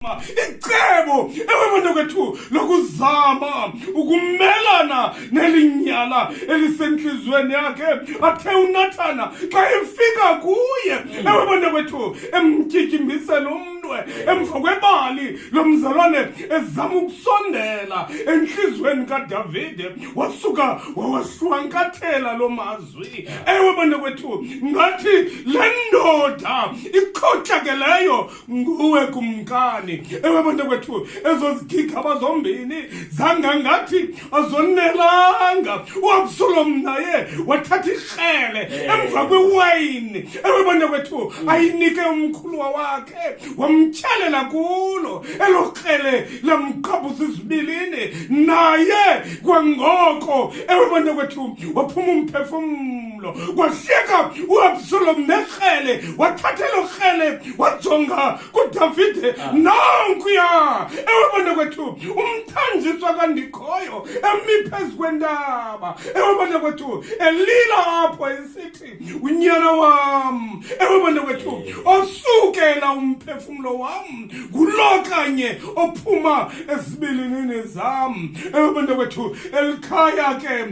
icebo ewe kwethu lokuzama ukumelana nelinyala elisenhlizweni yakhe athe uNathana xa efika kuye ewe kwethu emtyikimbisela umnwe emva kwebali lomzalwane ezama ukusondela enhlizweni kaDavide wasuka wawashwankathela lo mazwi ewe kwethu ngathi le ndoda ikhohlakeleyo nguwe kumkani ewe kwethu ezozigigaba abazombini zangangathi azonelanga uAbsalom naye wathatha ikhele emva kwewayini ewe kwethu ayinike umkhuluwa wakhe wamtyalela kulo elokhele lamqhabhuza isibilini naye kwangoko ewe kwethu waphuma umphefumlo kwahleka uAbsalom nekhele wathatha elokhele wajonga kuDavide nankuya ewe kwethu umthanjiswa kandikhoyo emi phezu kwentaba ewe kwethu elila apho esithi unyana wam ewe kwethu osukela umphefumlo wam ngulo kanye ophuma esibilinini zam ewe kwethu elikhaya ke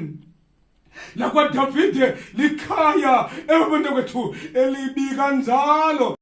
lakwaDavide likhaya ewe kwethu elibi kanjalo